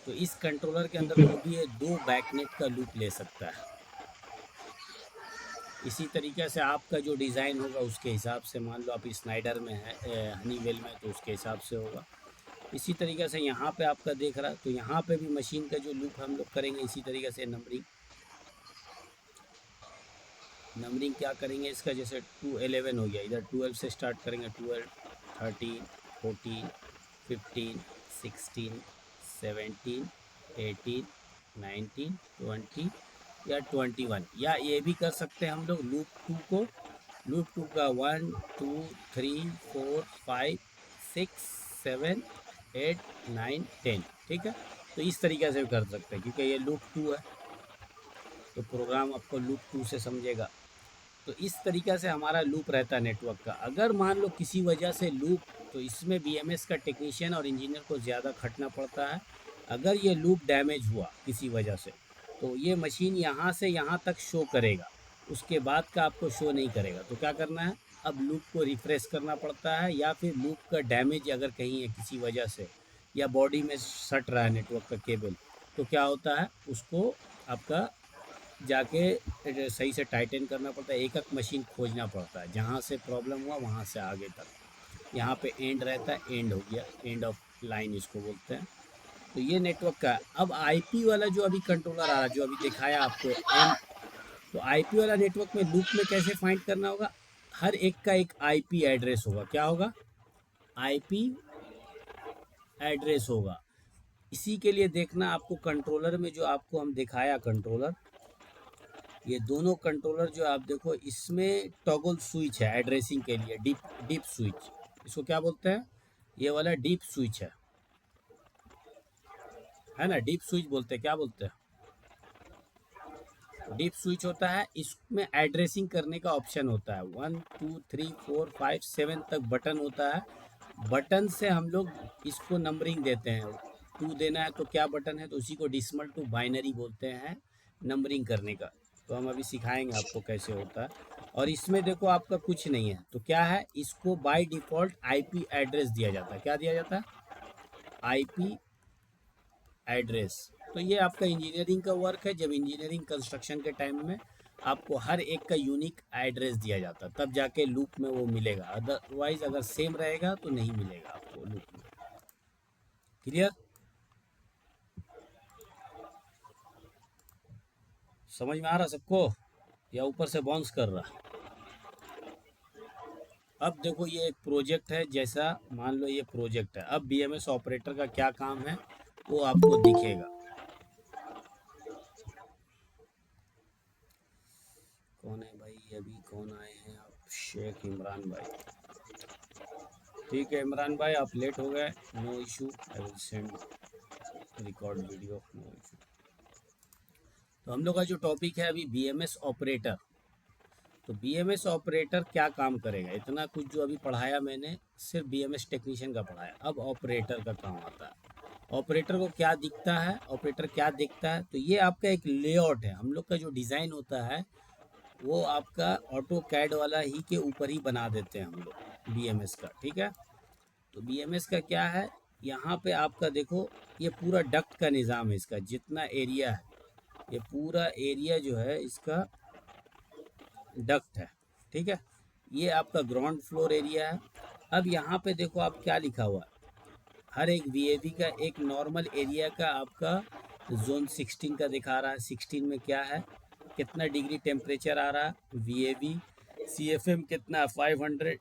[SPEAKER 1] तो इस कंट्रोलर के अंदर खूबी है, दो बैकनेट का लूप ले सकता है। इसी तरीके से आपका जो डिज़ाइन होगा उसके हिसाब से, मान लो आप स्नाइडर में है, हनीवेल में, तो उसके हिसाब से होगा। इसी तरीके से यहाँ पे आपका देख रहा, तो यहाँ पे भी मशीन का जो लूप हम लोग करेंगे इसी तरीके से नंबरिंग, नंबरिंग क्या करेंगे इसका, जैसे 2 11 हो गया, इधर 12 से स्टार्ट करेंगे, 12 13 14 15 16 17 18 19 20 या 21, या ये भी कर सकते हैं हम लोग लूप 2 को, लूप 2 का 1 2 3 4 5 6 7 8 9 10, ठीक है। तो इस तरीके से भी कर सकते हैं क्योंकि ये लूप 2 है, तो प्रोग्राम आपको लूप 2 से समझेगा। तो इस तरीक़ा से हमारा लूप रहता है नेटवर्क का। अगर मान लो किसी वजह से लूप, तो इसमें बीएमएस का टेक्नीशियन और इंजीनियर को ज़्यादा खटना पड़ता है। अगर ये लूप डैमेज हुआ किसी वजह से, तो ये मशीन यहाँ से यहाँ तक शो करेगा, उसके बाद का आपको शो नहीं करेगा। तो क्या करना है, अब लूप को रिफ़्रेश करना पड़ता है, या फिर लूप का डैमेज अगर कहीं है किसी वजह से, या बॉडी में सट रहा है नेटवर्क का केबल, तो क्या होता है, उसको आपका जाके सही से टाइटन करना पड़ता है, एक एक मशीन खोजना पड़ता है, जहाँ से प्रॉब्लम हुआ वहाँ से आगे तक। यहाँ पे एंड रहता है, एंड हो गया, एंड ऑफ लाइन इसको बोलते हैं। तो ये नेटवर्क का है। अब आईपी वाला जो अभी कंट्रोलर आ रहा है, जो अभी दिखाया आपको एम, तो आईपी वाला नेटवर्क में लूप में कैसे फाइंड करना होगा, हर एक का एक आईपी एड्रेस होगा, क्या होगा, आईपी एड्रेस होगा। इसी के लिए देखना आपको कंट्रोलर में, जो आपको हम दिखाया कंट्रोलर, ये दोनों कंट्रोलर जो आप देखो, इसमें टॉगल स्विच है एड्रेसिंग के लिए, डीप डीप स्विच, इसको क्या बोलते हैं, ये वाला डीप स्विच है ना, डीप स्विच बोलते हैं, क्या बोलते हैं, डीप स्विच होता है। इसमें एड्रेसिंग करने का ऑप्शन होता है, 1 2 3 4 5 7 तक बटन होता है। बटन से हम लोग इसको नंबरिंग देते हैं, 2 देना है तो क्या बटन है, तो उसी को डिसमल टू बाइनरी बोलते हैं नंबरिंग करने का। तो हम अभी सिखाएंगे आपको कैसे होता है। और इसमें देखो आपका कुछ नहीं है, तो क्या है, इसको बाय डिफ़ॉल्ट आईपी एड्रेस दिया जाता है, क्या दिया जाता है, आईपी एड्रेस। तो ये आपका इंजीनियरिंग का वर्क है, जब इंजीनियरिंग कंस्ट्रक्शन के टाइम में आपको हर एक का यूनिक एड्रेस दिया जाता है, तब जाके लूप में वो मिलेगा, अदरवाइज अगर सेम रहेगा तो नहीं मिलेगा आपको लूप में। क्लियर, समझ में आ रहा सबको, या ऊपर से बाउंस कर रहा। अब देखो ये एक प्रोजेक्ट है, जैसा मान लो ये प्रोजेक्ट है, अब बीएमएस ऑपरेटर का क्या काम है वो आपको दिखेगा। कौन है भाई, अभी कौन आए हैं आप, शेख इमरान भाई, ठीक है इमरान भाई, आप लेट हो गए, no issue, I will send record video, no issue. तो हम लोग का जो टॉपिक है अभी बीएमएस ऑपरेटर। तो बीएमएस ऑपरेटर क्या काम करेगा, इतना कुछ जो अभी पढ़ाया मैंने सिर्फ बीएमएस टेक्नीशियन का पढ़ाया। अब ऑपरेटर का काम आता है। ऑपरेटर को क्या दिखता है, ऑपरेटर क्या देखता है, तो ये आपका एक लेआउट है। हम लोग का जो डिज़ाइन होता है वो आपका ऑटो कैड वाला ही के ऊपर ही बना देते हैं हम लोग बीएमएस का, ठीक है। तो बीएमएस का क्या है, यहाँ पे आपका देखो ये पूरा डक्ट का निज़ाम है। इसका जितना एरिया है, ये पूरा एरिया जो है इसका डक्ट है, ठीक है। ये आपका ग्राउंड फ्लोर एरिया है। अब यहाँ पे देखो आप क्या लिखा हुआ है, हर एक वीएवी का एक नॉर्मल एरिया का आपका जोन 16 का दिखा रहा है। 16 में क्या है, कितना डिग्री टेम्परेचर आ रहा है, वीएवी सीएफएम कितना 500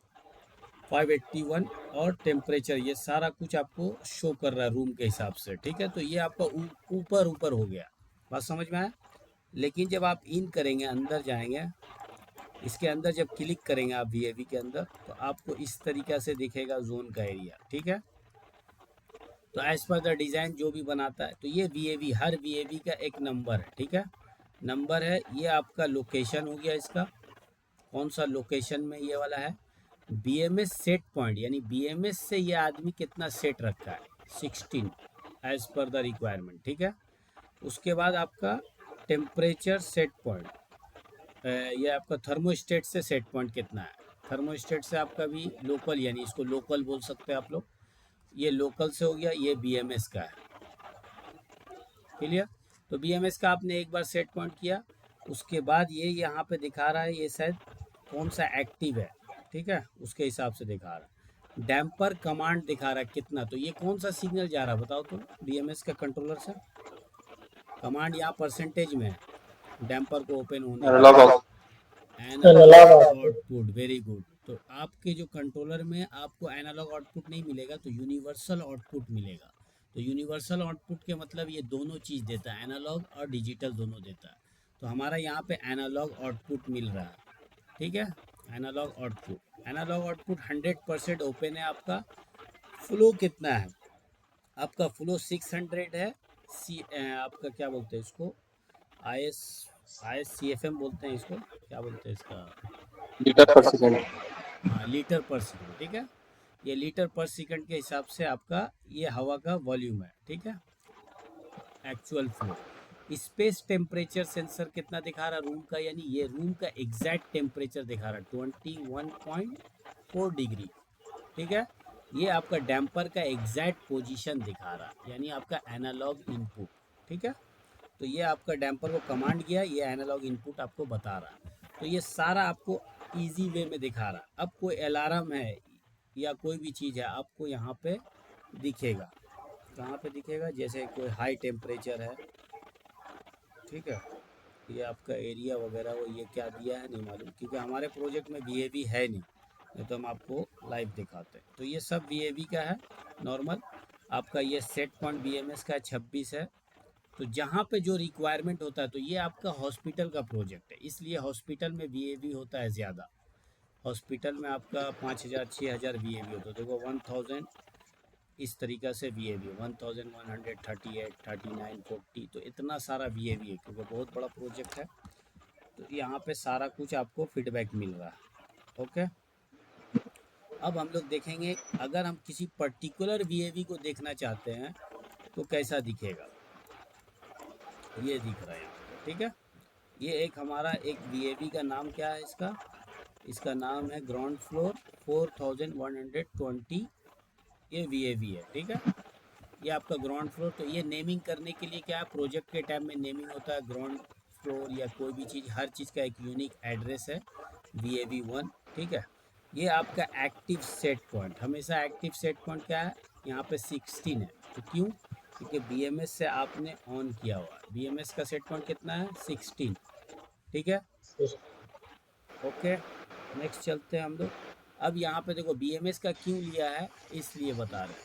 [SPEAKER 1] 581 और टेम्परेचर, ये सारा कुछ आपको शो कर रहा है रूम के हिसाब से, ठीक है। तो ये आपका ऊपर ऊपर हो गया, बात समझ में आया। लेकिन जब आप इन करेंगे, अंदर जाएंगे, इसके अंदर जब क्लिक करेंगे आप वीएवी के अंदर, तो आपको इस तरीक़ा से दिखेगा जोन का एरिया, ठीक है। तो एज पर द डिज़ाइन जो भी बनाता है, तो ये वीएवी, हर वीएवी का एक नंबर है, ठीक है, नंबर है। ये आपका लोकेशन हो गया इसका, कौन सा लोकेशन में ये वाला है। बीएमएस सेट पॉइंट, यानी बीएमएस से ये आदमी कितना सेट रखा है, 16 एज पर द रिक्वायरमेंट, ठीक है। उसके बाद आपका टेम्परेचर सेट पॉइंट, ये आपका थर्मोस्टेट से सेट पॉइंट कितना है। थर्मोस्टेट से आपका भी लोकल, यानी इसको लोकल बोल सकते हैं आप लोग, ये लोकल से हो गया। ये बीएमएस का है, क्लियर। तो बीएमएस का आपने एक बार सेट पॉइंट किया, उसके बाद ये यहाँ पे दिखा रहा है ये शायद कौन सा एक्टिव है, ठीक है, उसके हिसाब से दिखा रहा है। डैम्पर कमांड दिखा रहा है कितना, तो ये कौन सा सिग्नल जा रहा है बताओ तो, बीएमएस का कंट्रोलर से। कमांड यहाँ परसेंटेज में है, डैम्पर को ओपन होने एनालॉग आउटपुट, वेरी गुड। तो आपके जो कंट्रोलर में आपको एनालॉग आउटपुट नहीं मिलेगा, तो यूनिवर्सल आउटपुट मिलेगा। तो यूनिवर्सल आउटपुट के मतलब ये दोनों चीज़ देता है, एनालॉग और डिजिटल दोनों देता है। तो हमारा यहाँ पे एनालॉग आउटपुट मिल रहा है, ठीक है। Analogue output, analogue output 100% open है आपका। फ्लो कितना है आपका, फ्लो 600 है। आपका क्या बोलते हैं इसको, ISCFM बोलते हैं इसको, क्या बोलते हैं इसका,
[SPEAKER 2] लीटर पर सेकंड।
[SPEAKER 1] हाँ लीटर पर सेकंड, ठीक है। ये लीटर पर सेकंड के हिसाब से आपका ये हवा का वॉल्यूम है, ठीक है, actual flow. Space temperature sensor कितना दिखा रहा रूम का, यानी ये रूम का एग्जैक्ट टेम्परेचर दिखा रहा 21.4 डिग्री, ठीक है। ये आपका डैम्पर का एग्जैक्ट पोजीशन दिखा रहा, यानी आपका एनालॉग इनपुट, ठीक है। तो ये आपका डैम्पर को कमांड किया, ये एनालॉग इनपुट आपको बता रहा। तो ये सारा आपको इजी वे में दिखा रहा। अब कोई अलार्म है या कोई भी चीज़ है आपको यहाँ पे दिखेगा, कहाँ पे दिखेगा, जैसे कोई हाई टेम्परेचर है, ठीक है। ये आपका एरिया वगैरह, वो ये क्या दिया है नहीं मालूम, क्योंकि हमारे प्रोजेक्ट में वीएवी है नहीं तो हम आपको लाइव दिखाते हैं। तो ये सब वीएवी का है नॉर्मल। आपका ये सेट पॉइंट बीएमएस का 26 है। तो जहाँ पे जो रिक्वायरमेंट होता है, तो ये आपका हॉस्पिटल का प्रोजेक्ट है, इसलिए हॉस्पिटल में वीएवी होता है ज़्यादा। हॉस्पिटल में आपका 5000 6000 वीएवी होता है। देखो 1000 इस तरीक़ा से वीएवी 1138 39 40, तो इतना सारा वीएवी है क्योंकि बहुत बड़ा प्रोजेक्ट है। तो यहाँ पे सारा कुछ आपको फीडबैक मिल रहा है, ओके। अब हम लोग देखेंगे अगर हम किसी पर्टिकुलर वीएवी को देखना चाहते हैं तो कैसा दिखेगा, ये दिख रहा है यहाँ पे, ठीक है। ये एक हमारा एक वीएवी का नाम क्या है इसका, इसका नाम है ग्राउंड फ्लोर 4120, ये वीएवी है, ठीक है। ये आपका ग्राउंड फ्लोर। तो ये नेमिंग करने के लिए क्या है, प्रोजेक्ट के टाइम में नेमिंग होता है ग्राउंड फ्लोर या कोई भी चीज़, हर चीज़ का एक यूनिक एड्रेस है VAV 1, ठीक है। ये आपका एक्टिव सेट पॉइंट, हमेशा एक्टिव सेट पॉइंट क्या है, यहाँ पे 16 है। तो क्यों, क्योंकि BMS से आपने ऑन किया हुआ है। BMS का सेट पॉइंट कितना है, 16, ठीक है, ओके। नेक्स्ट चलते हैं हम लोग। अब यहाँ पे देखो BMS का क्यों लिया है, इसलिए बता रहे हैं।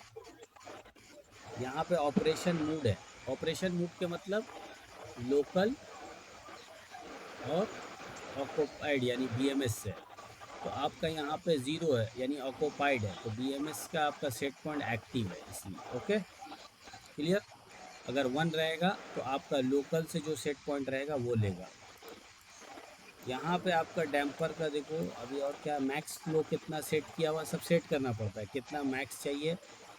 [SPEAKER 1] यहाँ पे ऑपरेशन मूड है, ऑपरेशन मूड के मतलब लोकल और ऑक्यूपाइड, यानी BMS से। तो आपका यहाँ पे 0 है यानी ऑक्यूपाइड है, तो BMS का आपका सेट पॉइंट एक्टिव है इसलिए। Okay clear. अगर 1 रहेगा तो आपका लोकल से जो सेट पॉइंट रहेगा वो लेगा। यहाँ पे आपका डैम्पर का देखो अभी, और क्या मैक्स फ्लो कितना सेट किया हुआ, सब सेट करना पड़ता है, कितना मैक्स चाहिए,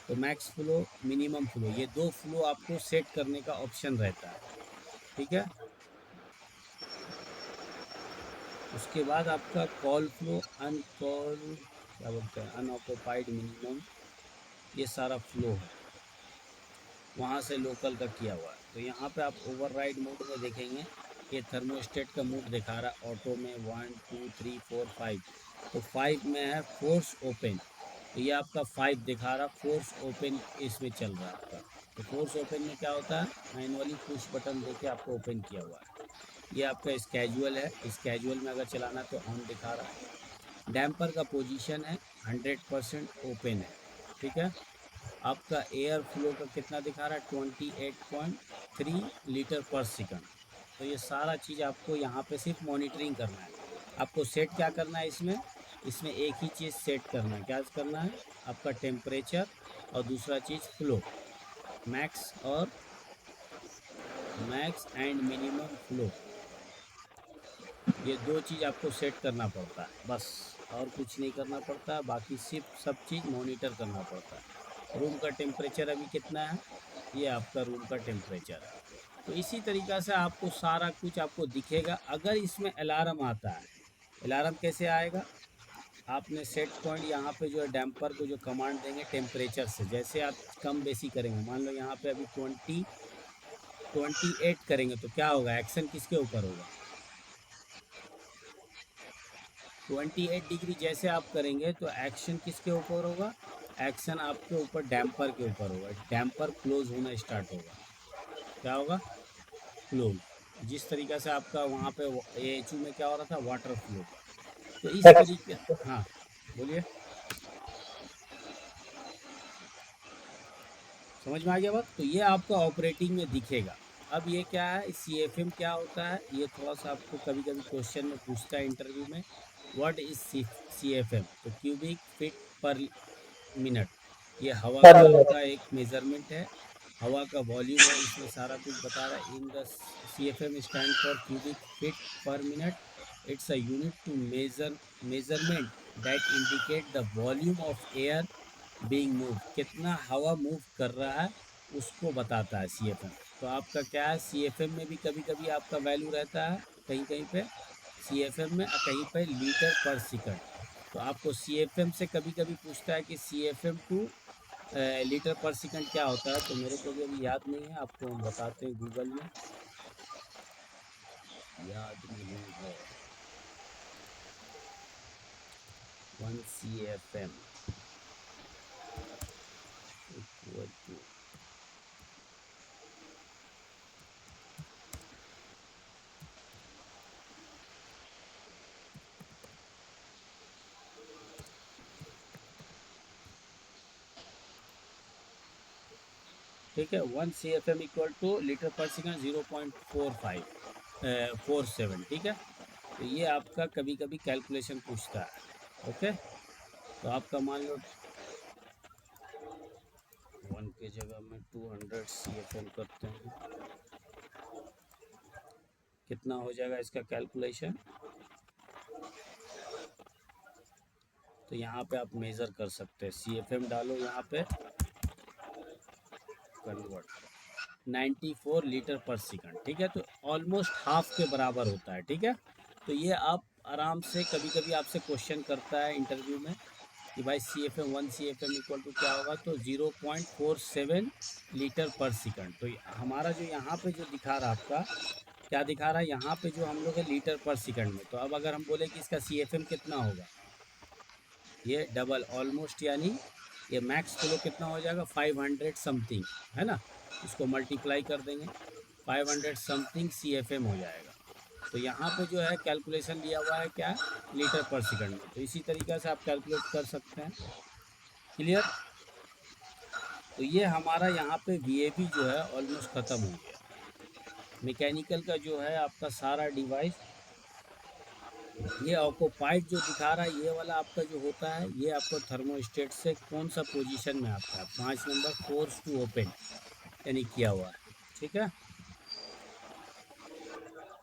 [SPEAKER 1] तो मैक्स फ्लो मिनिमम फ्लो, ये 2 फ्लो आपको सेट करने का ऑप्शन रहता है। ठीक है, उसके बाद आपका कॉल फ्लो, अनकॉल क्या बोलते हैं, अनऑक्यूपाइड मिनिमम, ये सारा फ्लो है, वहाँ से लोकल का किया हुआ है। तो यहाँ पे आप ओवरराइड मोड में देखेंगे, ये थर्मोस्टेट का मोड दिखा रहा है ऑटो में 1 2 3 4 5, तो 5 में है फोर्स ओपन, तो ये आपका 5 दिखा रहा, फोर्स ओपन इसमें चल रहा है आपका। तो फोर्स ओपन में क्या होता है, मैनुअली पुश बटन देके आपको ओपन किया हुआ है। ये आपका स्केजुअल है, स्केजुअल में अगर चलाना तो ऑन दिखा रहा है। डैम्पर का पोजीशन है 100% ओपन है। ठीक है, आपका एयर फ्लो का कितना दिखा रहा है, 28.3 लीटर पर सेकंड। तो ये सारा चीज़ आपको यहाँ पे सिर्फ मॉनिटरिंग करना है। आपको सेट क्या करना है इसमें, इसमें एक ही चीज़ सेट करना है, क्या करना है, आपका टेम्परेचर और दूसरा चीज़ फ्लो, मैक्स और मैक्स एंड मिनिमम फ्लो, ये 2 चीज़ आपको सेट करना पड़ता है बस, और कुछ नहीं करना पड़ता, बाकी सिर्फ सब चीज़ मॉनिटर करना पड़ता है। रूम का टेम्परेचर अभी कितना है, ये आपका रूम का टेम्परेचर है। तो इसी तरीक़ा से आपको सारा कुछ आपको दिखेगा। अगर इसमें अलार्म आता है, अलार्म कैसे आएगा, आपने सेट पॉइंट यहाँ पे जो है डैम्पर को जो कमांड देंगे टेम्परेचर से, जैसे आप कम बेसी करेंगे, मान लो यहाँ पे अभी 28 करेंगे तो क्या होगा, एक्शन किसके ऊपर होगा, 28 डिग्री जैसे आप करेंगे तो एक्शन किसके ऊपर होगा, एक्शन आपके ऊपर डैम्पर के ऊपर होगा, डैम्पर क्लोज होना स्टार्ट होगा। क्या होगा, क्लोज। जिस तरीक़ा से आपका वहाँ पे AHU में क्या हो रहा था, वाटर फ्लो, तो इस तरीके, हाँ बोलिए, समझ में आ गया बात। तो ये आपका ऑपरेटिंग में दिखेगा। अब ये क्या है, CFM क्या होता है, ये थोड़ा सा आपको कभी कभी क्वेश्चन में पूछता है इंटरव्यू में, व्हाट इज CFM, तो क्यूबिक फीट पर मिनट, ये हवा का एक मेजरमेंट है, हवा का वॉल्यूम है, इसमें सारा कुछ बता रहा है। In the CFM stand for cubic feet per minute, it's a unit to measurement that indicate the volume of air being move, कितना हवा मूव कर रहा है उसको बताता है CFM। तो आपका क्या है, CFM में भी कभी कभी आपका वैल्यू रहता है कहीं कहीं पे CFM में, और कहीं पे लीटर पर सेकंड। तो आपको CFM से कभी कभी पूछता है कि CFM टू लीटर पर सेकंड क्या होता है, तो मेरे को भी अभी याद नहीं है, आपको हम बताते हैं गूगल में, याद नहीं है। 1 CFM इक्वल टू, ठीक है, 1 CFM इक्वल टू लीटर पर सेकंड 0.47। ठीक है, तो ये आपका कभी कभी कैलकुलेशन पूछता है। ओके, तो आपका मान लो 1 के जगह में 200 CFM करते हैं, कितना हो जाएगा इसका कैलकुलेशन, तो यहाँ पे आप मेज़र कर सकते हैं, CFM डालो यहाँ पे, कन्वर्ट 94 लीटर पर सेकंड। ठीक है, तो ऑलमोस्ट हाफ के बराबर होता है। ठीक है, तो ये आप आराम से, कभी कभी आपसे क्वेश्चन करता है इंटरव्यू में कि भाई CFM 1 CFM इक्वल टू क्या होगा, तो 0.47 लीटर पर सेकंड। तो हमारा जो यहाँ पे जो दिखा रहा है आपका, क्या दिखा रहा है यहाँ पे जो हम लोग है लीटर पर सेकंड में, तो अब अगर हम बोले कि इसका CFM कितना होगा, ये डबल ऑलमोस्ट, यानी ये मैक्स फ्लो कितना हो जाएगा 500 समथिंग, है ना, इसको मल्टीप्लाई कर देंगे 500 समथिंग CFM हो जाएगा। तो यहाँ पे जो है कैलकुलेशन दिया हुआ है क्या, लीटर पर सेकंड में, तो इसी तरीक़े से आप कैलकुलेट कर सकते हैं। क्लियर। तो ये हमारा यहाँ पे VAB जो है ऑलमोस्ट ख़त्म हो गया। मैकेनिकल का जो है आपका सारा डिवाइस ये ऑक्यूपाइड जो दिखा रहा है ये वाला आपका जो होता है ये आपको थर्मोस्टेट से कौन सा पोजीशन में आपका है, 5 नंबर फोर्स टू ओपन यानी किया हुआ है। ठीक है,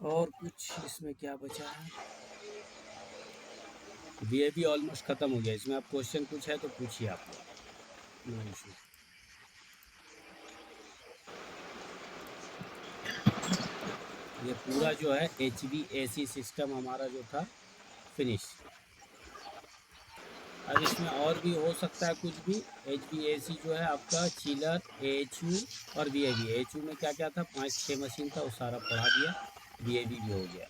[SPEAKER 1] और कुछ इसमें क्या बचा है, वीएबी ऑलमोस्ट खत्म हो गया। इसमें आप क्वेश्चन कुछ है तो पूछिए आप लोग, नो इशू। ये पूरा जो है HVAC सिस्टम हमारा जो था फिनिश। अब इसमें और भी हो सकता है कुछ भी। HVAC जो है आपका चिलर, AHU और VAV। AHU में क्या क्या था, 5-6 मशीन था, वो सारा पढ़ा दिया। VAV भी हो गया।